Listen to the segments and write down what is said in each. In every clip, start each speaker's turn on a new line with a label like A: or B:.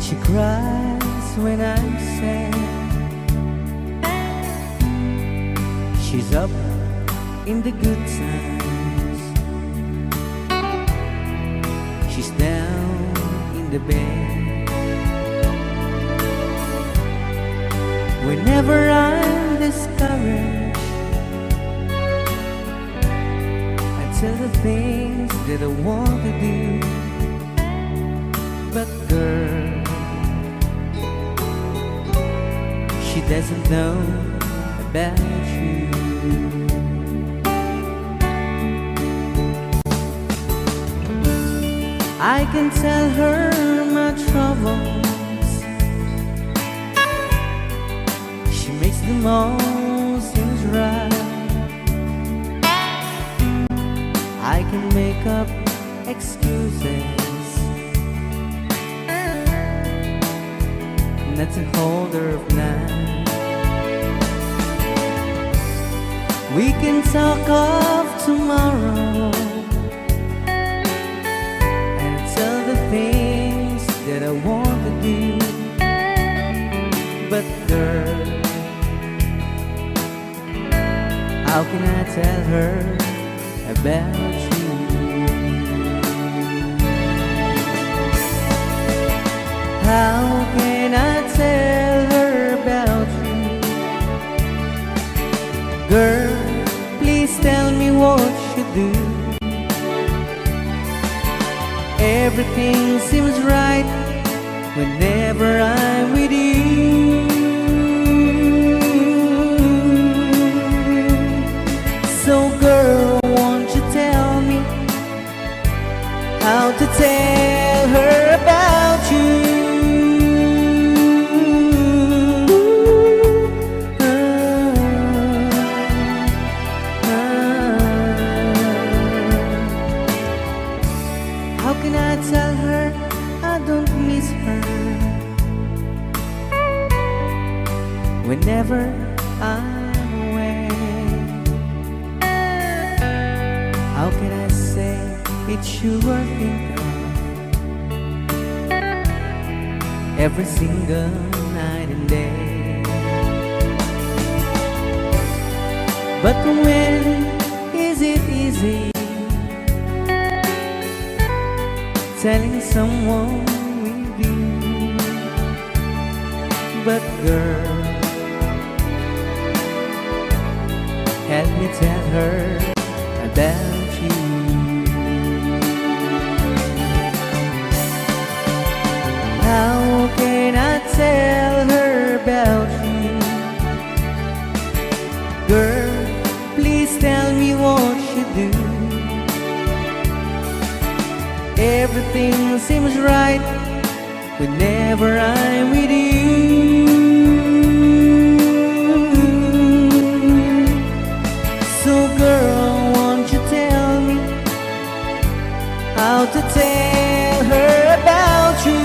A: She cries when I'm sad. She's up in the good times. She's down in the bed. Whenever I'm discouraged, I tell the things that I want to do. But girl, she doesn't know about you. I can tell her my troubles. She makes them all seem right. I can make up excuses not to hold her of night. We can talk of tomorrow and tell the things that I want to do. But girl, how can I tell her about you? How can I tell her about you? Girl, please tell me what you do. Everything seems right whenever I'm with you. So girl, won't you tell me how to tell her about you? How can I tell her I don't miss her whenever I'm away? How can I say it's you I think of every single night and day? But when is it easy telling someone with you? But girl, help me tell her about you. How can I tell her about you? Girl, please tell me what you do. Everything seems right whenever I'm with you. So girl, won't you tell me how to tell her about you?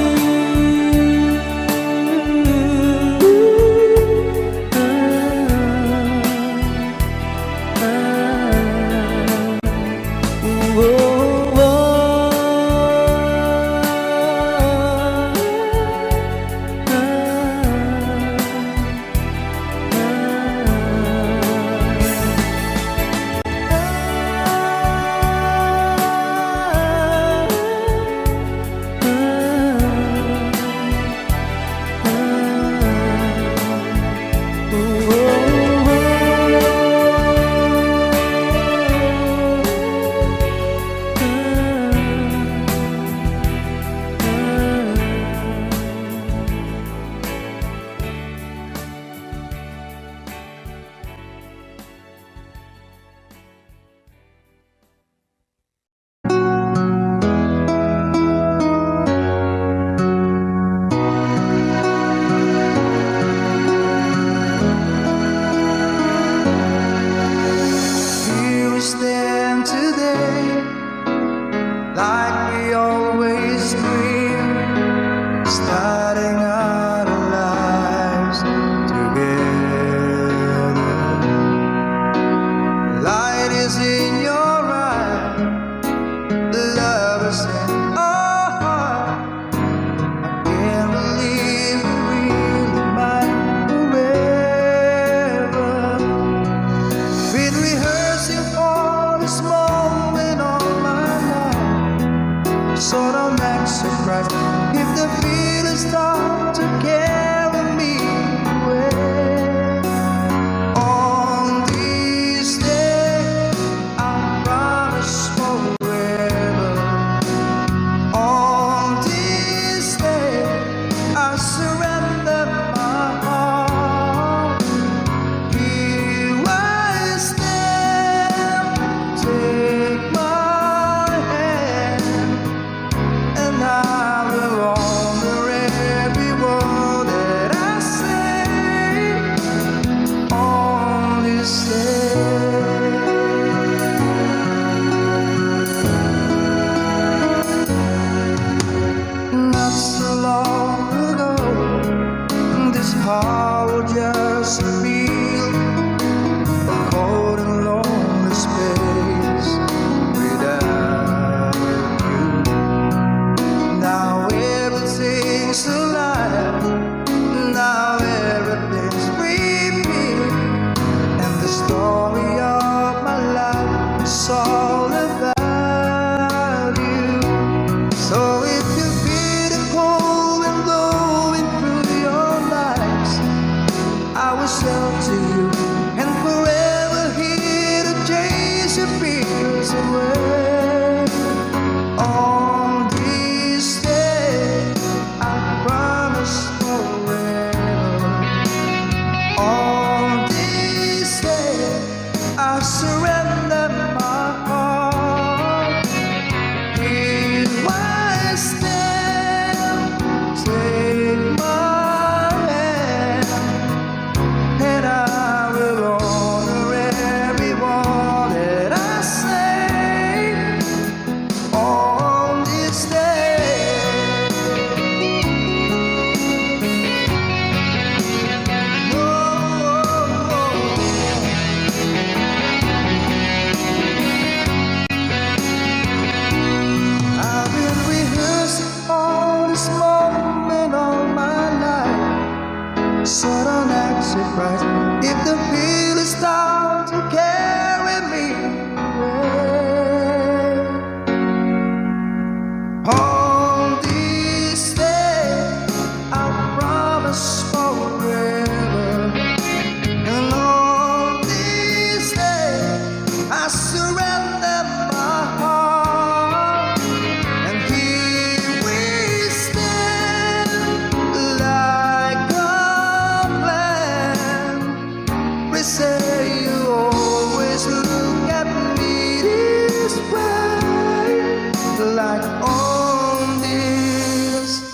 B: like on this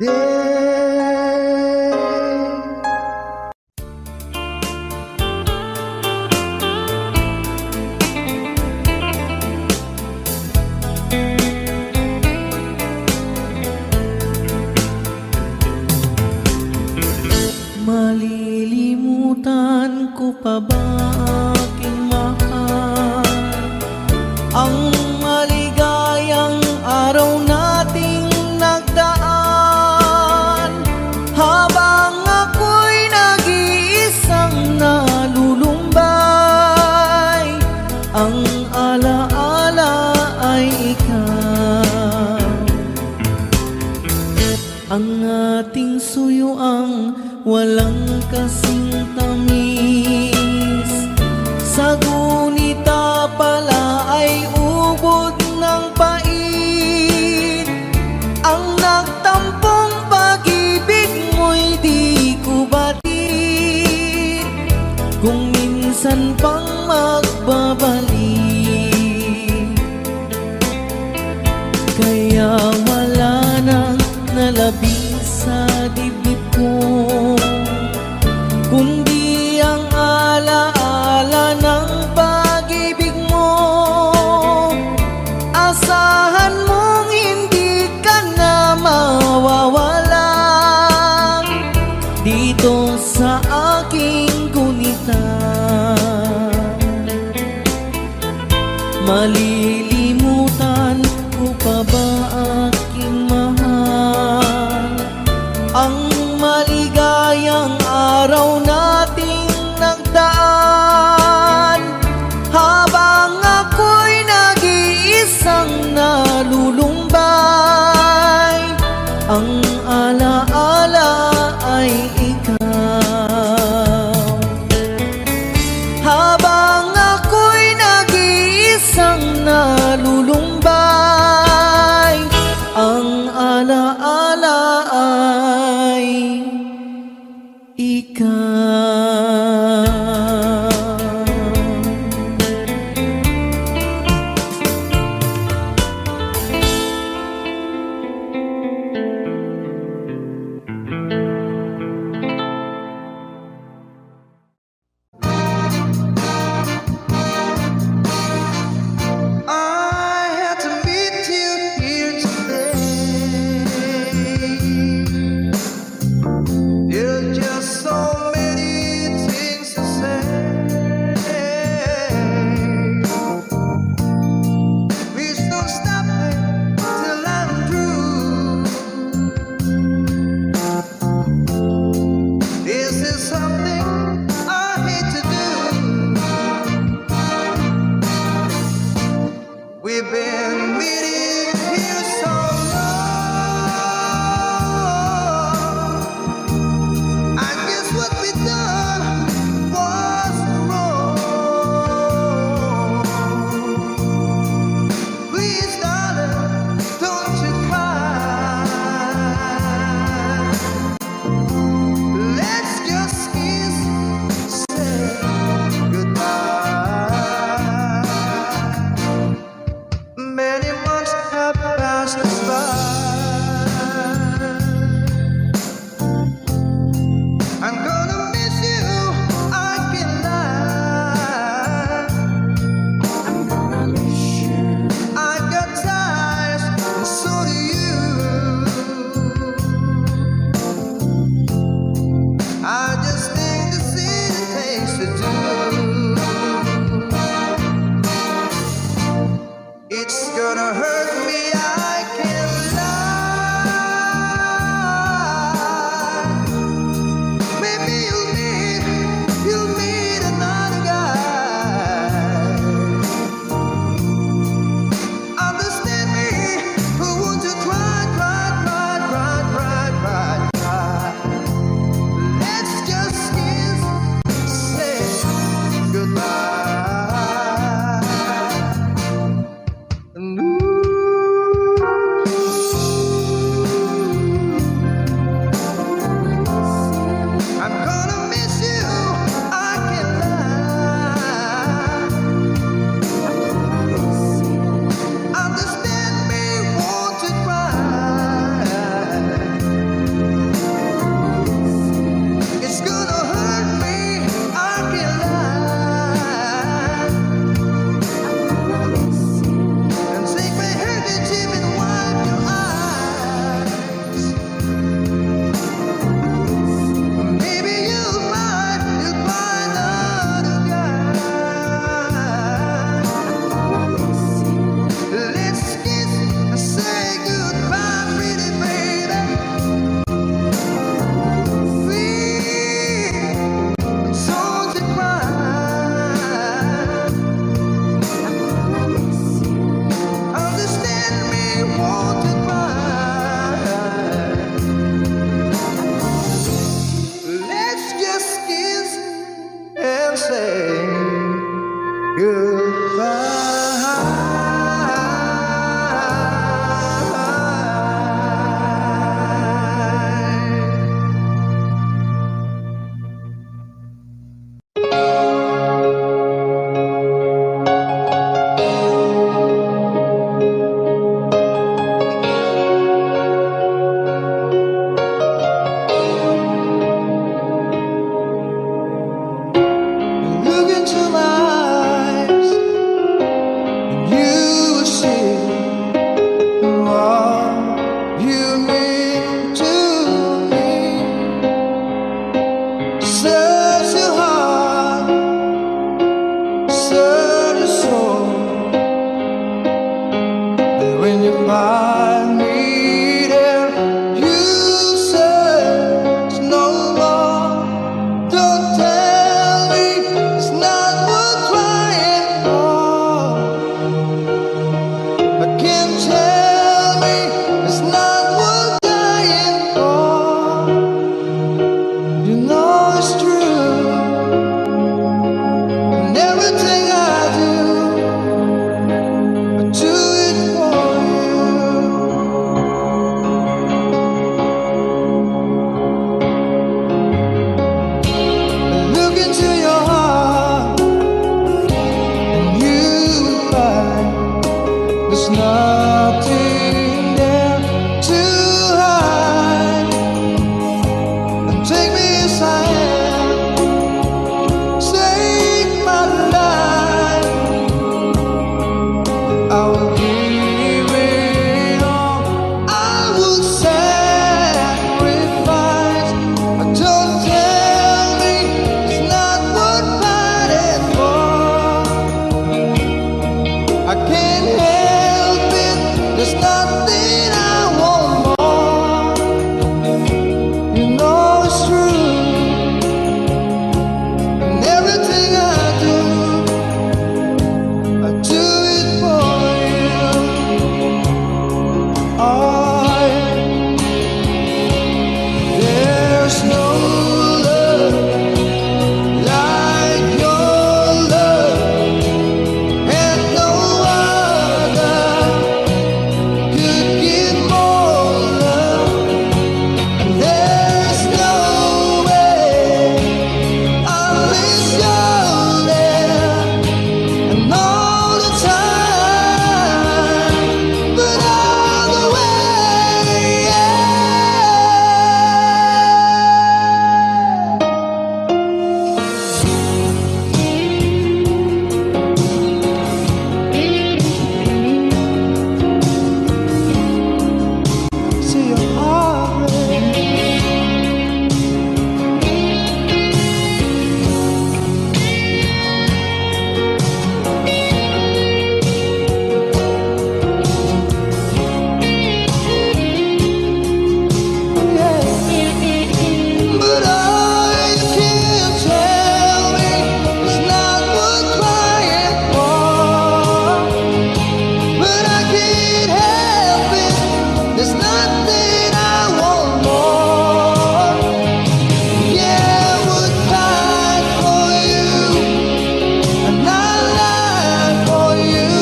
B: day.
A: Malilimutan ko pa ba aking mahal ang maligayang araw nating nagdaan, habang ako'y nag-iisang nalulumbay, ang alaala ay ikaw. Ang ating suyuang walang kasing tamis, sa gunita pala ay ubod ng pait. Ang nagtampong pag-ibig mo'y di ko batid, kung minsan pang magbabalik. Kaya wala nang nalabing sa dibdib ko, kundi ang alaala ng pag-ibig mo. Asahan mong hindi ka na mawawala dito sa aking gunita. Malilimutan ko pa ba aking mahal ang maligayang araw nating nagdaan, habang ako'y nag-iisang nalulumbay, ang alaala ay ikaw. Habang ako'y nag-iisang nalulumbay, ang alaala ay ikaw.
B: I had to meet you here today. There's just so many things to say. Please don't stop me till I'm through. This is something I hate to do. We've been meeting here so long. I guess what we done was wrong. Please, darling, don't you cry. Let's just kiss, say goodbye. Many months have passed us by. I'm gonna miss you, I can lie. I'm gonna miss you. I got ties, and so do you. I just think the city takes to do. It's gonna hurt me, I can't lie. Maybe you'll meet another guy. Understand me, who won't you cry, cry, cry, cry, cry, cry, cry. Let's just kiss, say goodbye. And ooh, I needed you, said no more. Don't tell me it's not worth trying for. I can't tell me it's not worth dying for. You know it's true, and everything I do it for you. I look into your heart, and you will find there's nothing there to hide. And take me aside, take my life. I will give it all. I will sacrifice. Don't tell me it's not worth fighting for. I can't help it. There's nothing I want more. You know it's true, and everything I do it for you. Oh, there's no love like your love, and no other could give more love. And there's no way unless you're there, and all the time, but all the way, yeah. See your heart break. But I can't tell me it's not worth crying for. But I can't help it. There's nothing I want more. Yeah, I would fight for you, and I lie for you.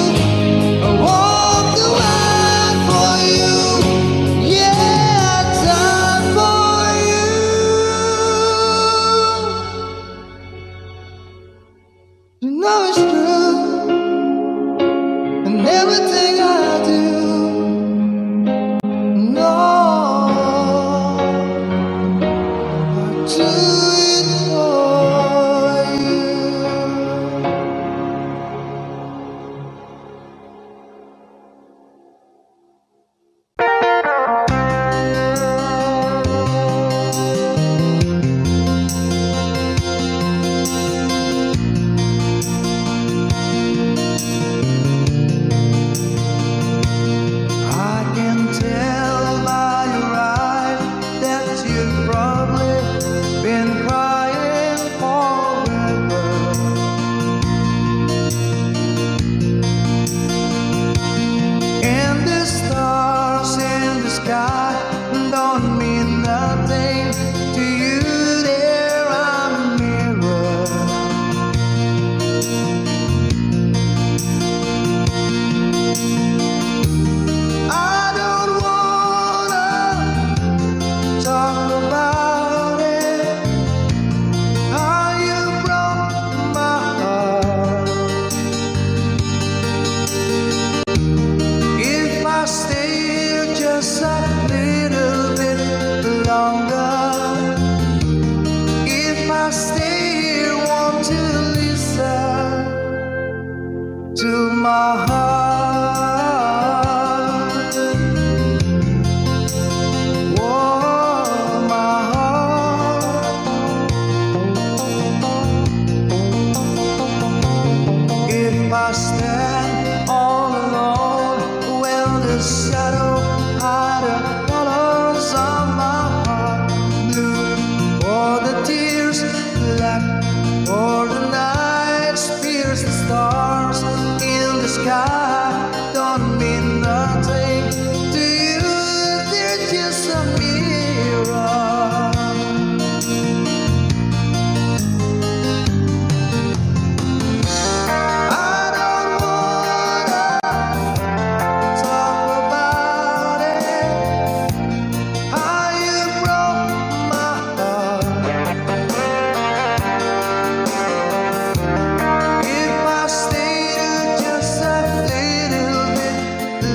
B: I walk the line for you. Yeah, I die for you. You know it's true, and everything I do, no, I do it for you.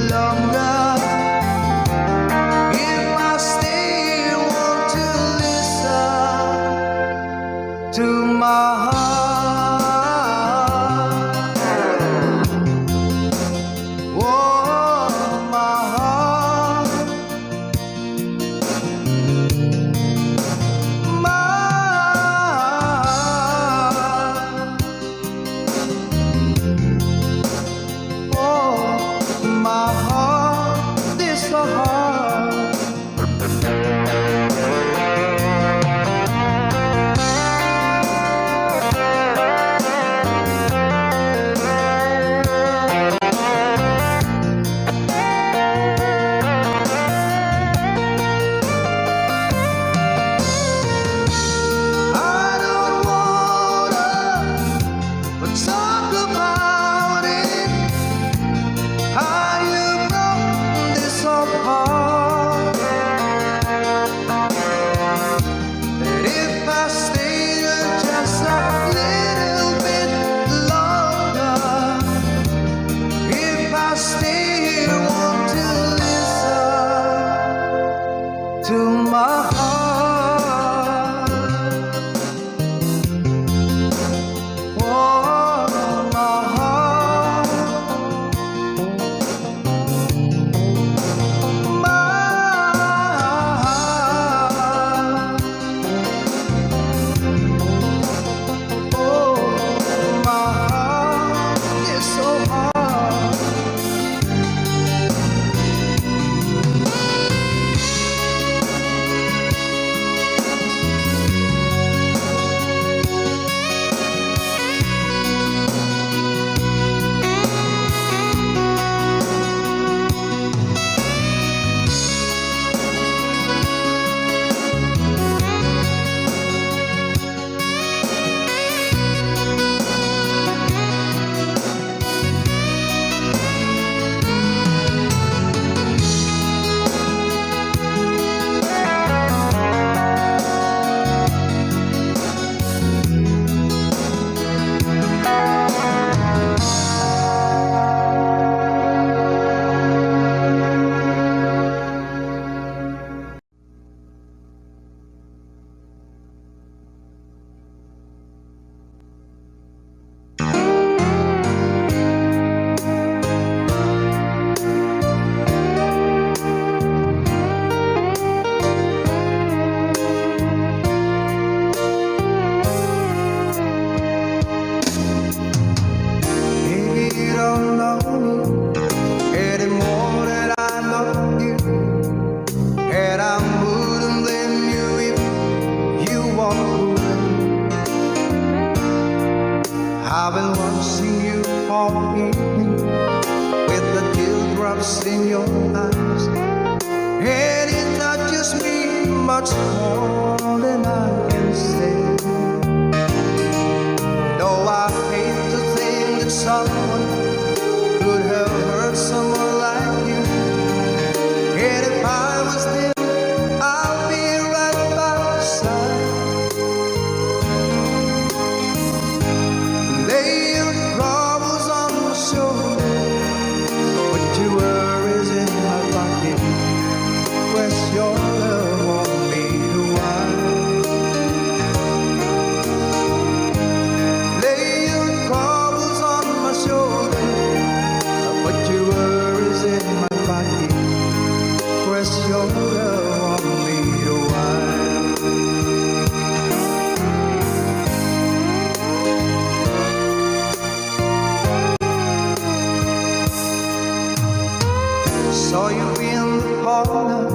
B: longer. If I still want to listen to my heart, oh, my heart, my heart, oh, my heart is so hard. I don't wanna talk about it. How you broke this apart. And if I stay just a little bit longer, if I stay here, want to listen to my heart, oh, my heart, my heart, oh, my heart is so hard. Maybe you don't know me any more than I know you, and I wouldn't blame you if you walk away. I've been watching you all evening with the teardrops in your eyes, and it touches me much more than I can say. Though I hate to think that someone could have hurt someone like you, and if I was there, I'll be right by your side. Lay your troubles on my shoulder, put your worries in my pocket, press your love on me to wine. Lay your troubles on my shoulder, put your worries in my pocket, press your love on me to wine. Saw you in the parlor,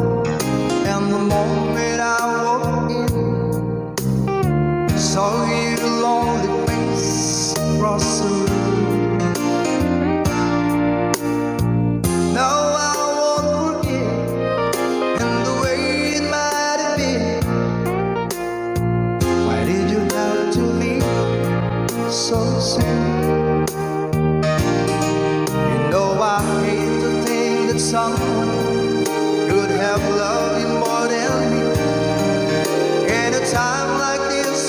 B: and the moment I walked in, saw your lonely face across the room. Now I won't forget, and the way it might have been. Why did you have to leave so soon? You know I hate to think that someone could have loved you more than me. In a time like this,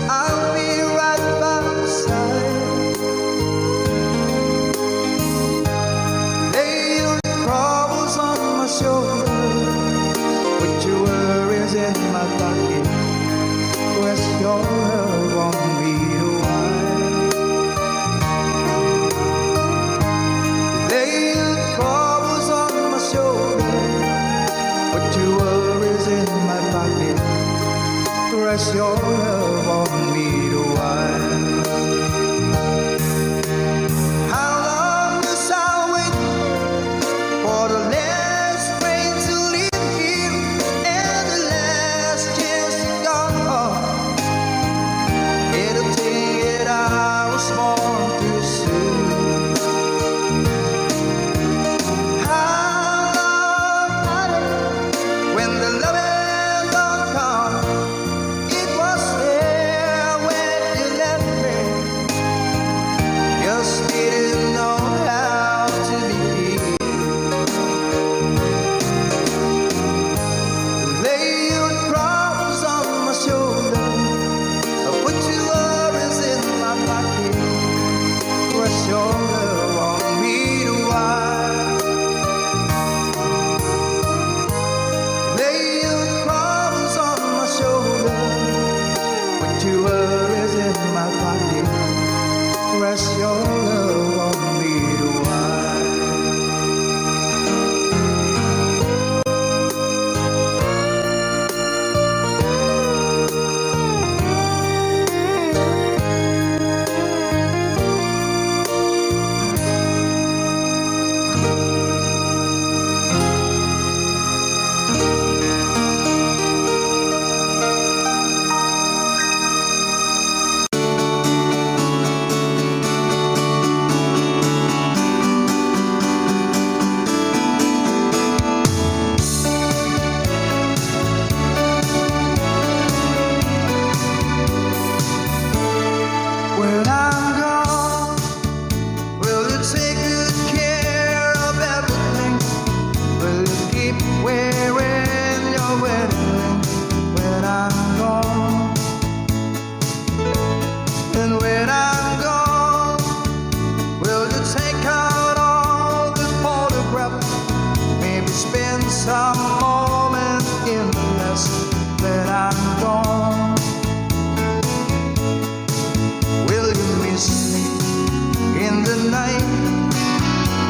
B: I'll be right by your side. Lay your in my pocket. Rest your love on me a while. Lay your troubles on my shoulder, put your worries in my pocket. Rest your love on me a while. How long must I wait for the last train to leave here and the last chance to go? It'll take 8 hours more too soon. How long, honey, when the loving don't come? It was there when you left me. Just didn't know how to begin. Lay your troubles on my shoulder, put your worries in my pocket. Rest your love on me a while. Lay your troubles on my shoulder, put your worries in my pocket. Rest your love on me a while. When I'm gone, will you take good care of everything? Will you keep wearing your wedding ring when I'm gone? And when I'm gone, will you take out all the photographs? Maybe spend some moment in the mess when I'm gone. Will you miss me in the night?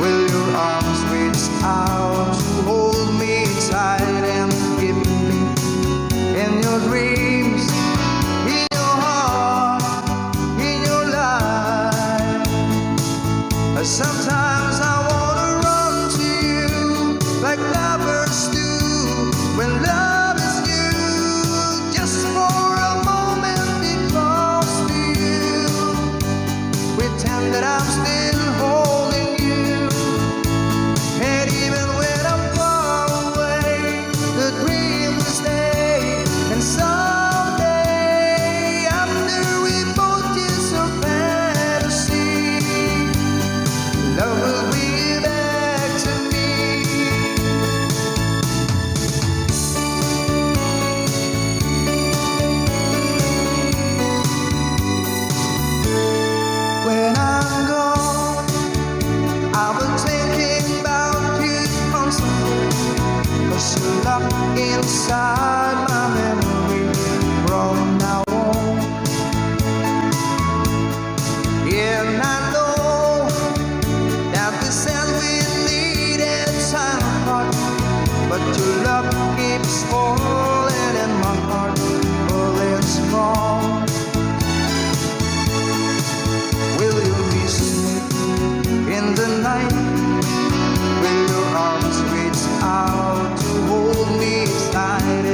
B: Will your arms reach out to hold me tight and give me in your dreams, in your heart, in your life? Sometimes I wanna run to you like lovers do when love is new, just for a moment be close to you. Pretend that I'm still holding you, and even when I'm far away, the dream will stay. And someday, after we both kiss our fantasy, love will be back to me. When I'm gone, I'll be thinking about you constantly, 'cause you're locked inside my memory from now on. Yeah, and I know that we said we needed time apart, but your love keeps falling in my heart, oh, it's wrong. Will you miss me in the night? Will your arms reach out to hold me tight?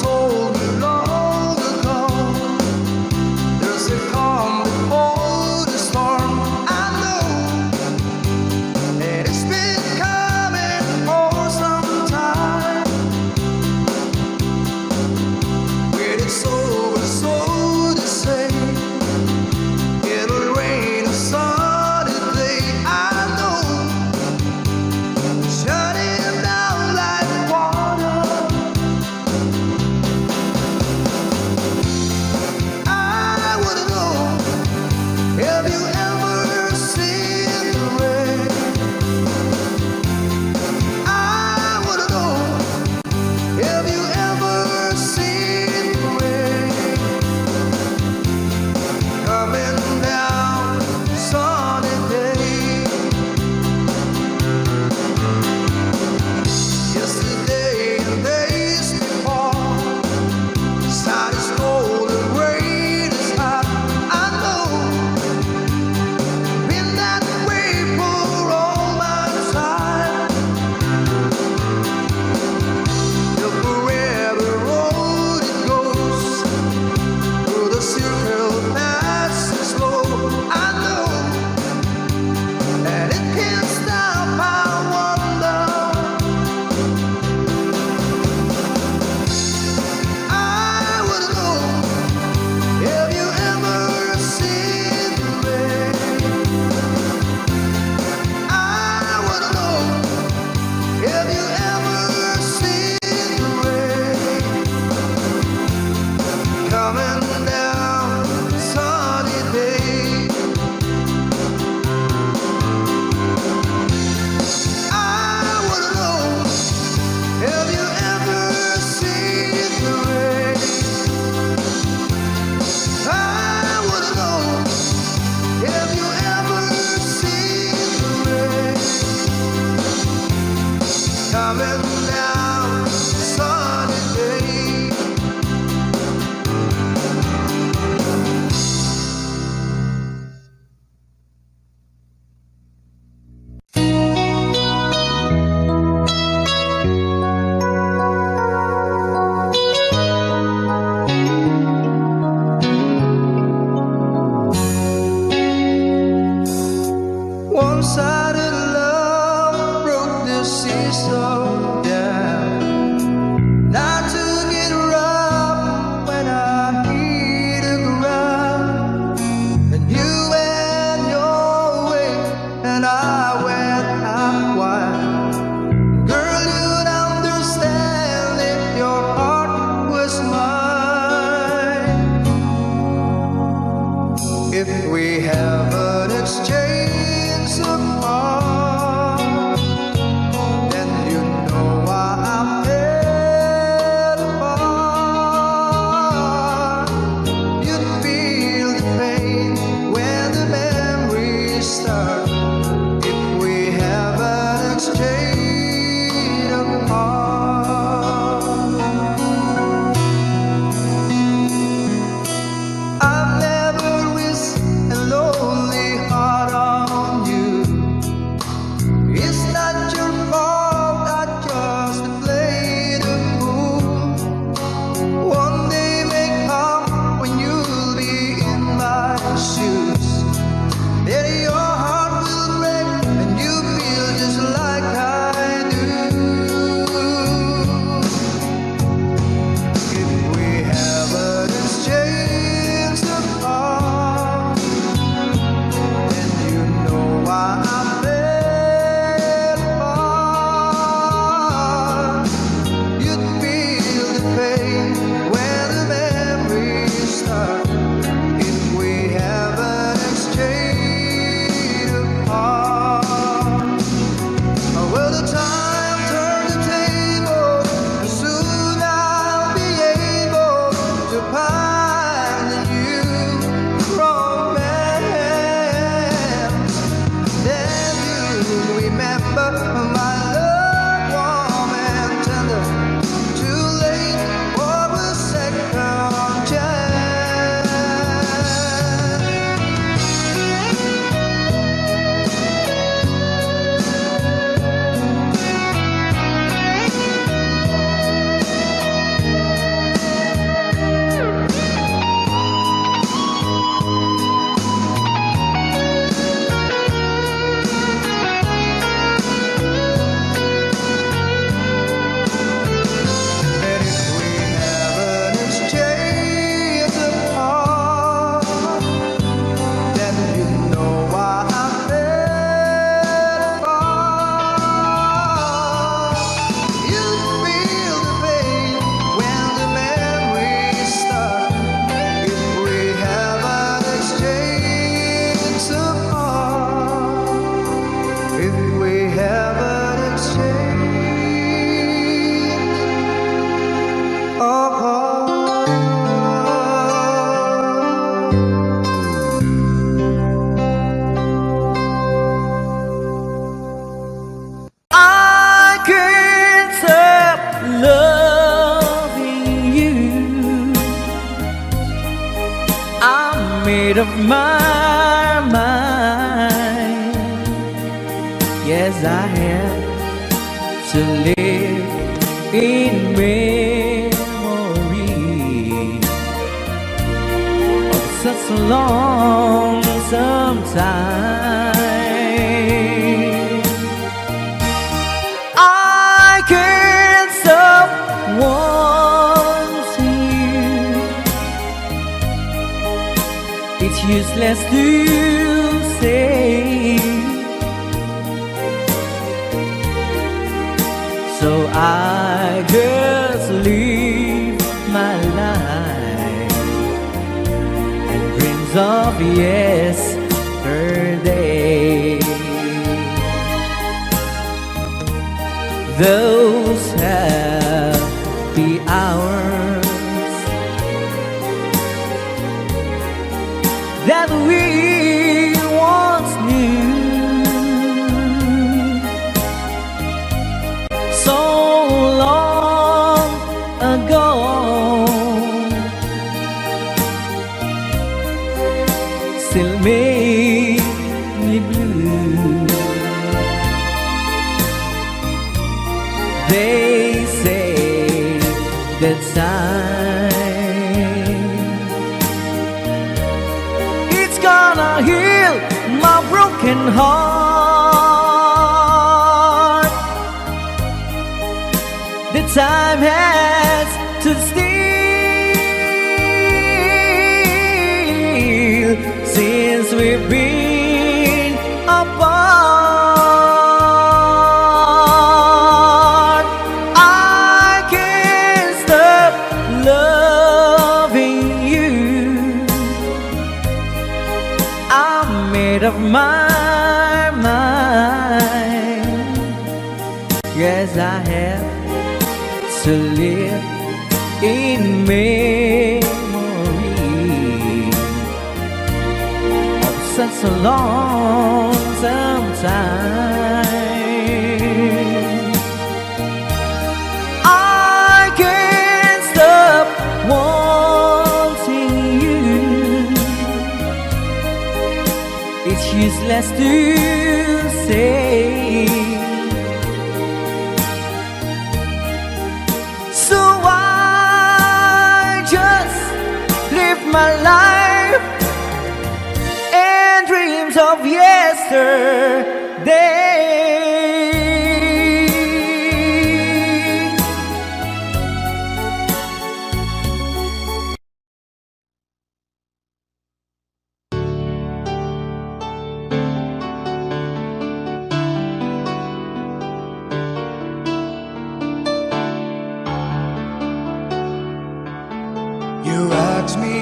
B: told me long ago, there's a calm before the storm. I know, and it's been coming for some time. When it's over, so to say, it'll rain a sunny day. I know, shutting down like water.
A: made up my mind. Yes, I have to live in memory of such a lonesome time. I can't stop wanting you. It's useless to say, so I just live my life and dreams of yesterday. Those happy hours that we once knew, so long ago, still make me blue. They say that time, it's gonna heal my broken heart. The time has to steal since we've been apart. I can't stop loving you. I'm made up my mind. Yes, I have to live in memory of such a lonesome time. I can't stop wanting you. It's useless to say, so I just live my life and dreams of yesterday.
B: You ask me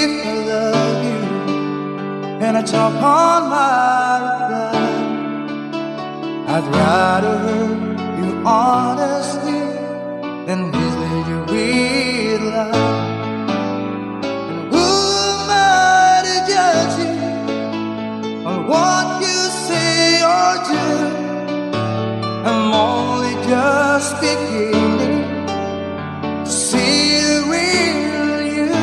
B: if I love you, and I talk on my reply. I'd rather hurt you honestly than mislead you with lies. And who am I to judge you on what you say or do? I'm only just beginning to see the real you.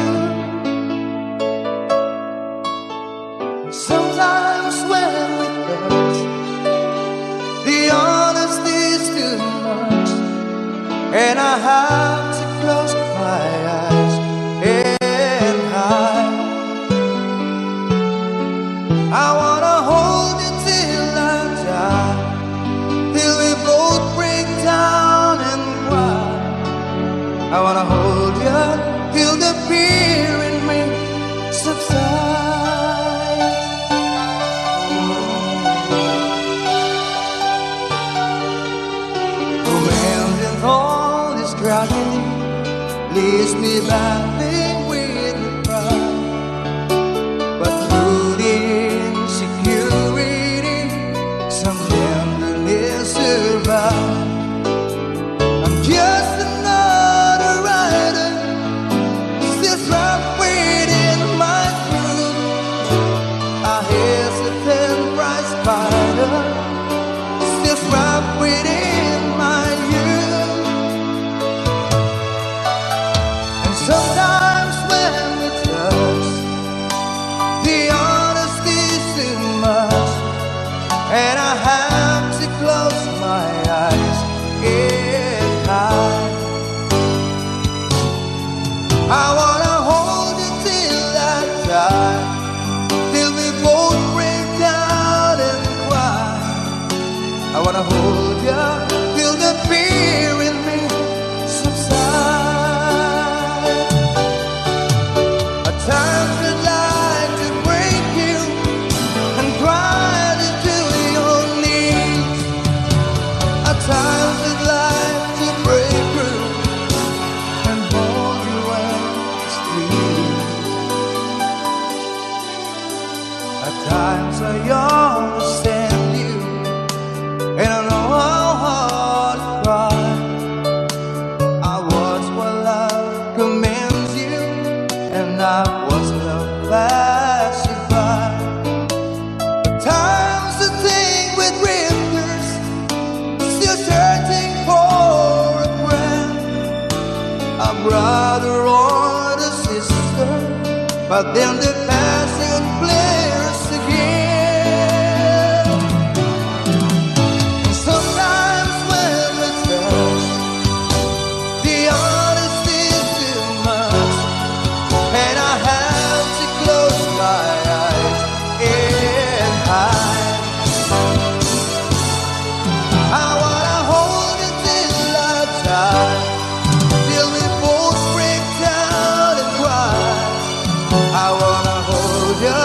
B: Sometimes when we touch, the honesty's too much, and I have to close my eyes and hide. I wanna hold you till I die, till we both break down and cry. I wanna hold you till the fear in me subsides. Romance and all this tragedy leaves me battling with the pride, but through the insecurity, some tenderness survives. I'm just another rider, still trapped within my groove. A hesitant bright spider, still trapped within my youth. And sometimes when we touch, the I wanna hold you till that time, till we both break down and cry. I wanna hold you till the fear in me subside. At times I'd like to break you and cry into your knees. At times I'd like to break through and hold you and squeeze. At times I understand you, and I know how hard to cry. I was what love commands you, and I was love pacified. At times I think with drifters, still searching for a friend, a brother or a sister, but then the passion flares again. Sometimes when we touch, the honesty is too much, and I have to close my eyes and hide. I wanna hold you till that time, till we both break down and cry. I wanna hold you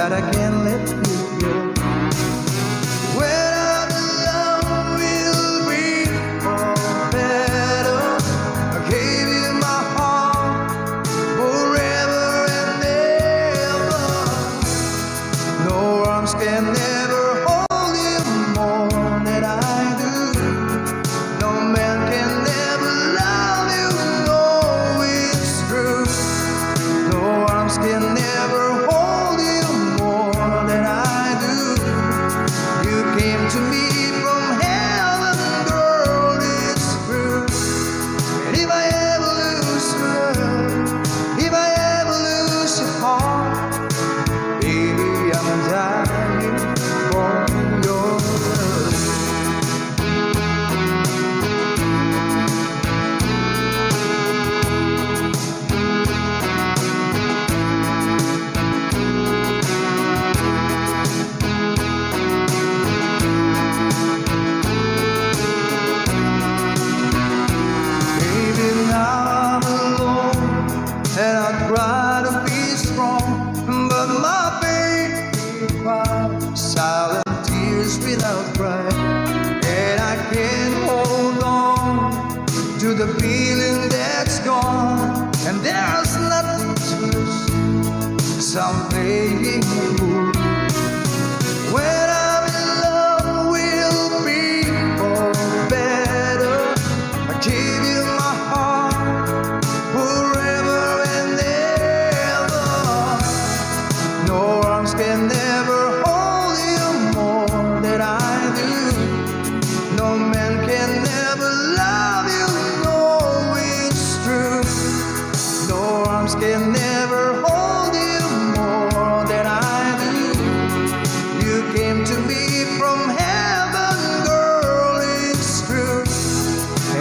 B: that I can't let you go. When I'm alone, we'll be all better. I gave you my heart forever and ever. No arms can never hold you more than I do. No man can never love you, no, it's true. No arms can never hold you more than I do. You came to me from heaven, girl, it's true. And if I ever lose love, if I ever lose your heart, baby, I'm dying for your love. Baby, now I'm alone and I try to be strong, but my baby cries silent tears without crying, and I can't hold on to the feeling that's gone, and there's nothing to lose, so I'm playing the fool. When I'm in love, we'll be all better. I give you my heart forever and ever. No arms can never hold you more than I do. No man can never love you, no, it's true. No arms can never hold you more than I do. You came to me from heaven, girl, it's true.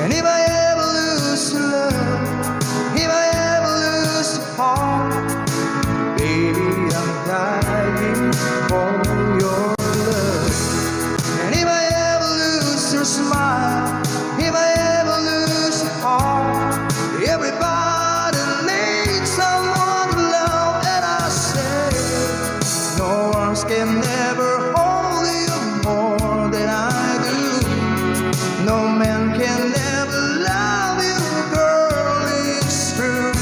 B: And if I ever lose love, if I ever lose the heart, baby, I'm dying for your love. And if I ever lose your smile, if I ever lose your heart, everybody needs someone to love, and I say, no arms can never hold you more than I do. No man can never love you, girl, it's true.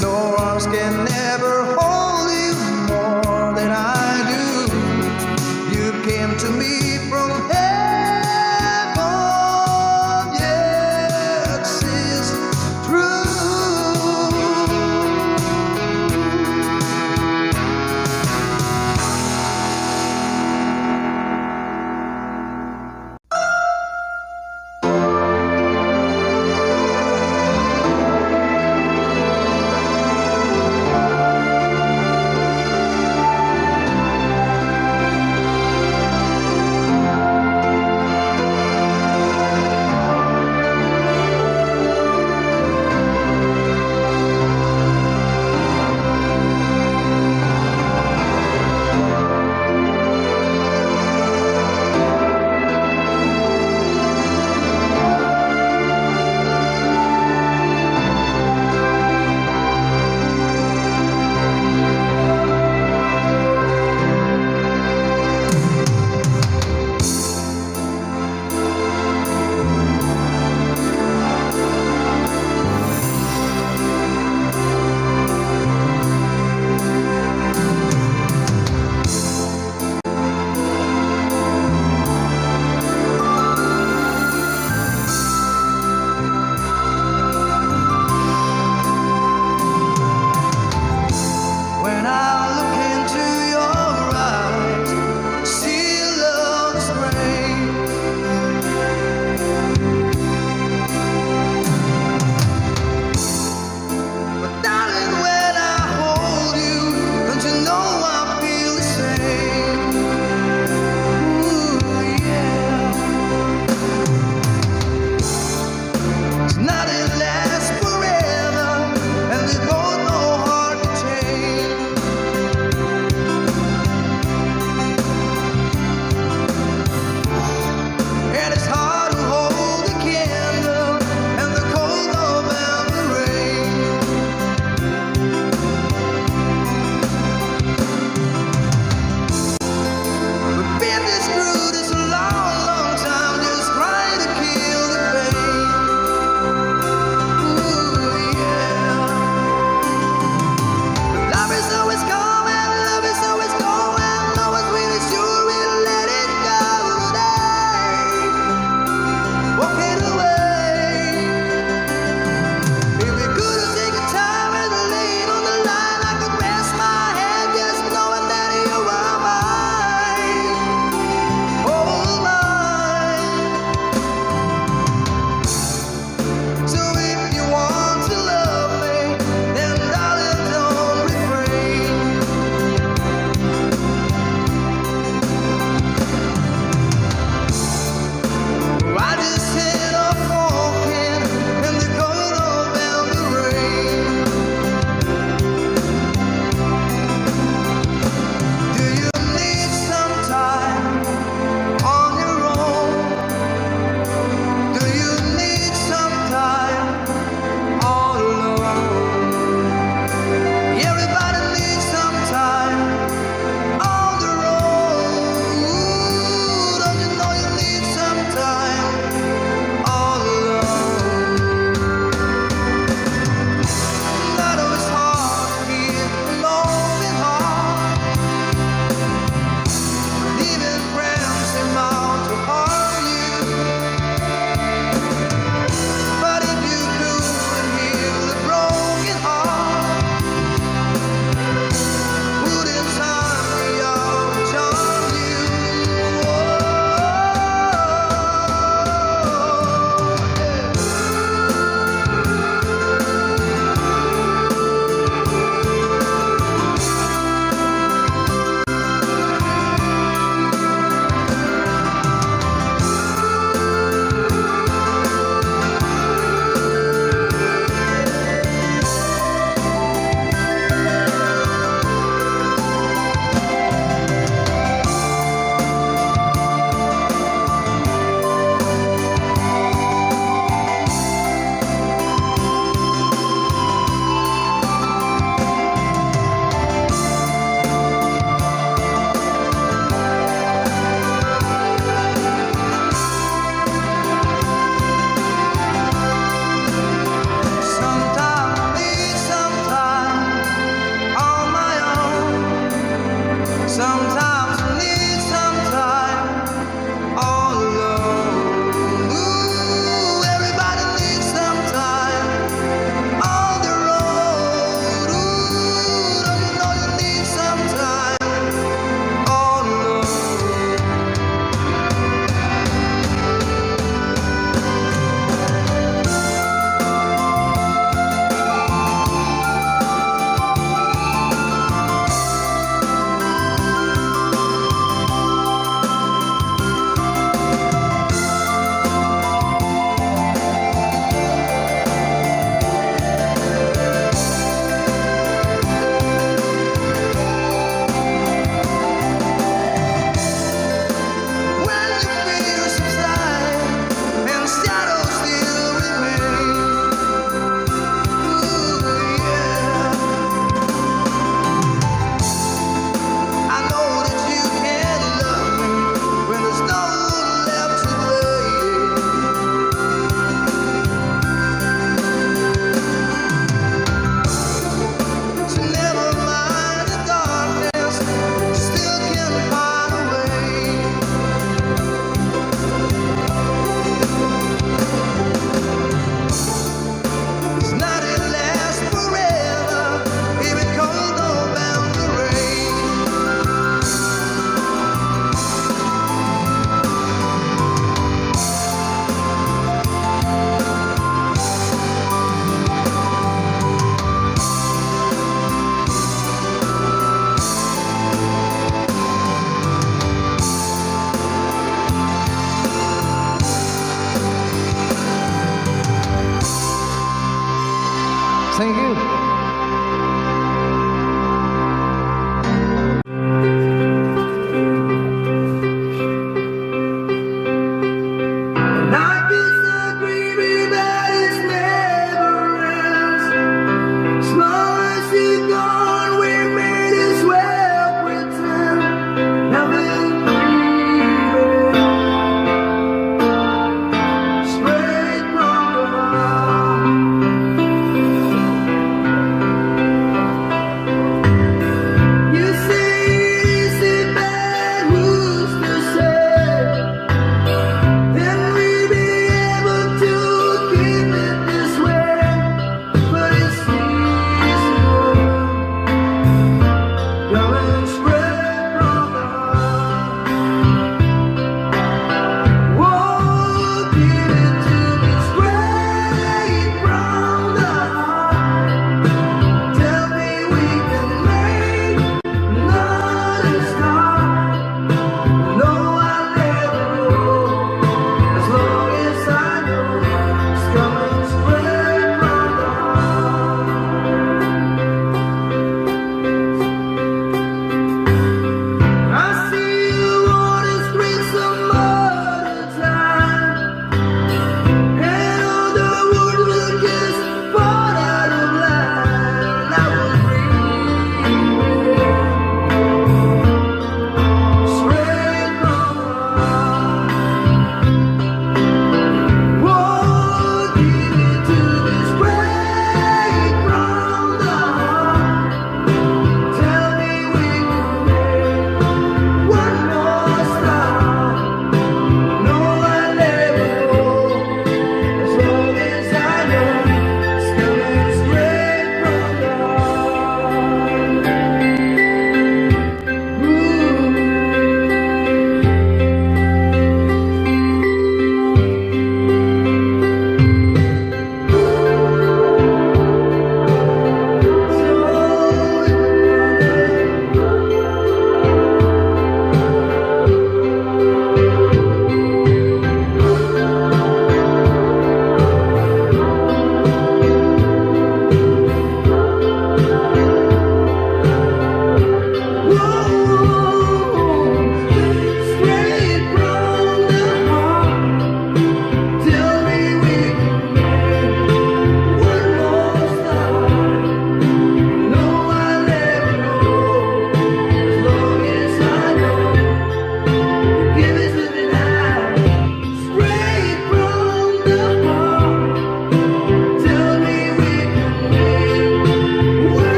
B: No arms can never hold you more than I do. You came to me from heaven, yes, it's true.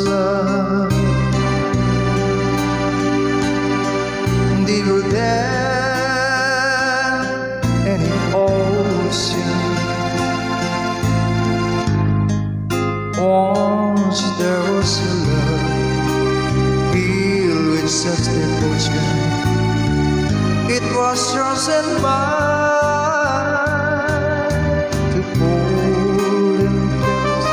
B: love. Deeper than any ocean. Once there was a love filled with such devotion. It was yours and mine to hold and kiss.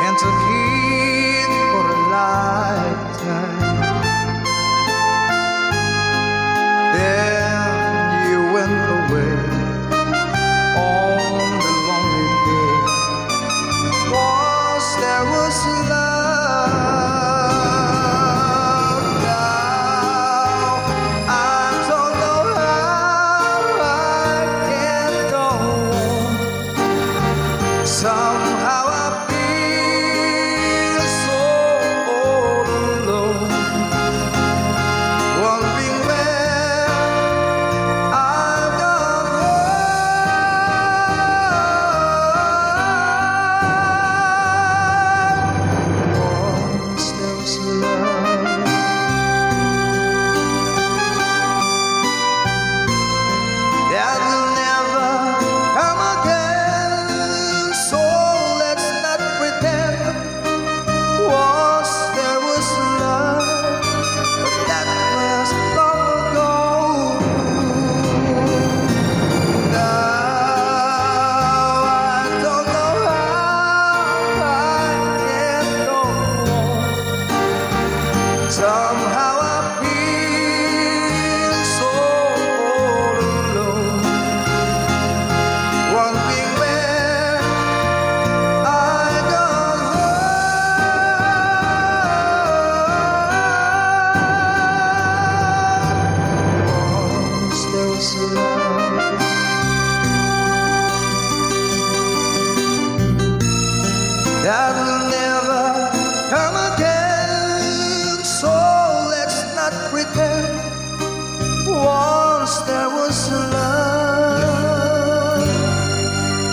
B: And to keep for a lifetime. Then you went away on the lonely day. Once there was love. Now I don't know how I can go on. Somehow I feel so all alone, wondering where I've gone wrong. Once there was love that will never come again, so let's not pretend. Once there was love, but that was long ago. Now I don't know how I can go on. Somehow I feel so all alone, wondering where I gone wrong. Once there was a love that will never come again, so let's not pretend. Once there was a love,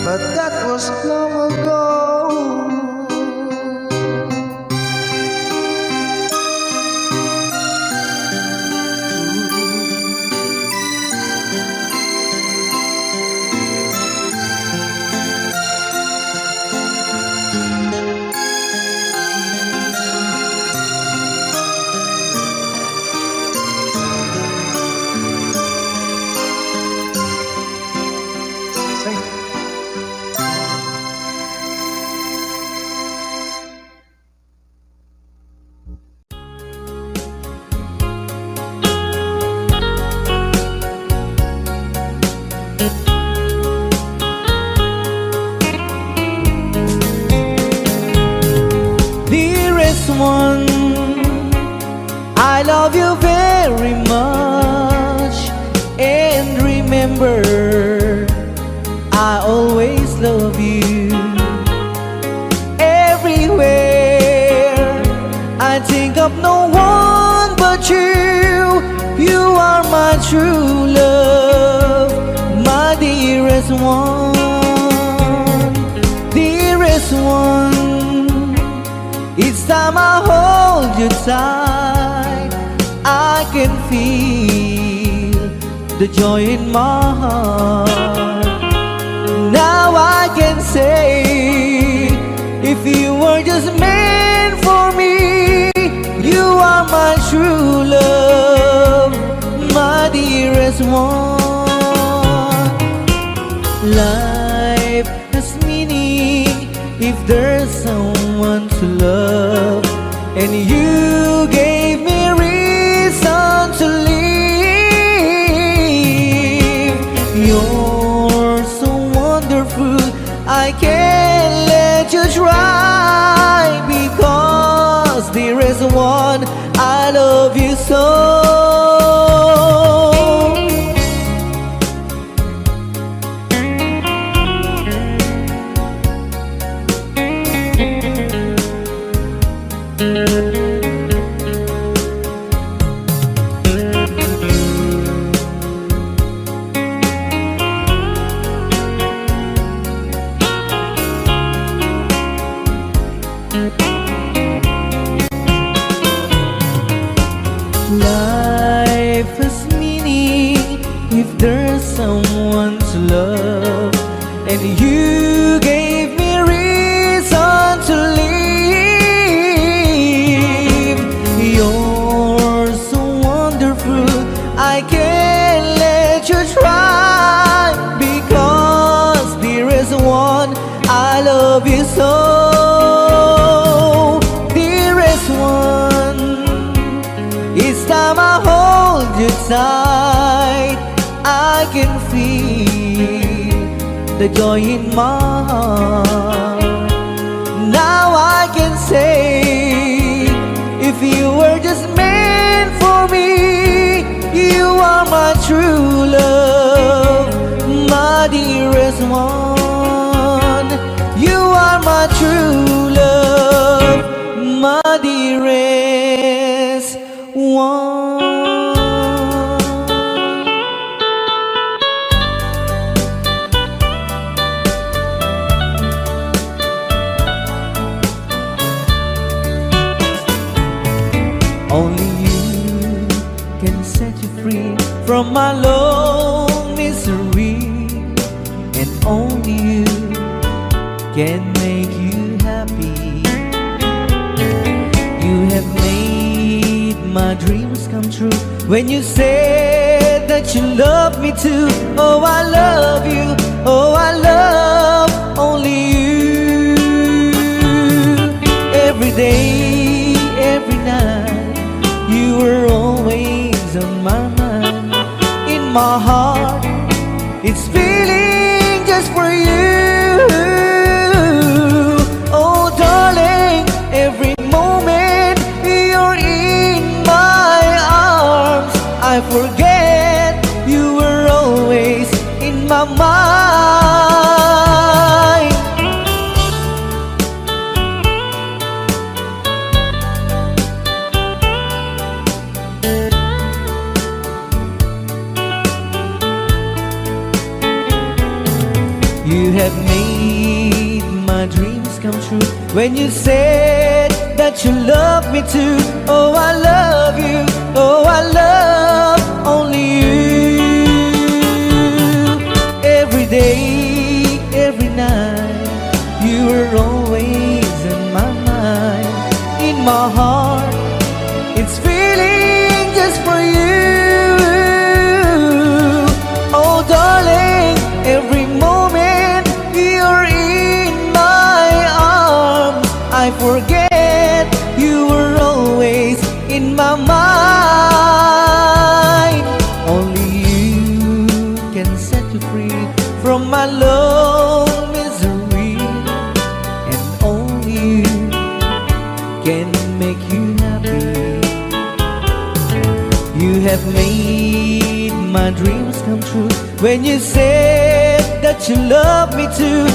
B: but that was long ago. Sing.
A: Dearest one, I love you very much. And remember, I always love you. Everywhere I think of no one but you. You are my true love, my dearest one. Dearest one, each time I hold you tight, I can feel the joy in my heart. Now I can say, if you were just meant for me, you are my true love, my dearest one. Life has meaning if there's someone to love, and you gave me reason to live. You're so wonderful, I can't let you try, because there is one, I love you so. Life has meaning if there's someone to love, and you gave me reason to live. You're so wonderful, I can't let you try, because there is one I love you so. There is one, each time I hold you tight, I can feel the joy in my heart. Now I can say, if you were just meant for me, you are my true love, my dearest one. You are my true love, my dearest one. Only you can set you free from my long misery, and only you can make you happy. You have made my dreams come true when you said that you love me too. Oh, I love you, oh, I love only you. Every day, every night, you were always on my mind. In my heart, it's feeling just for you. Oh darling, every moment you're in my arms, I forget you were always in my mind. You have made my dreams come true when you said that you love me too. Oh, I love you, oh, I love only you. Every day, every night, you were always in my mind. In my heart, it's feeling just for you. Oh darling, every moment you're in my arms, I forget you were always in my mind. Only you can set you free from my long misery, and only you can make you happy. You have made my dreams come true when you said that you love me too.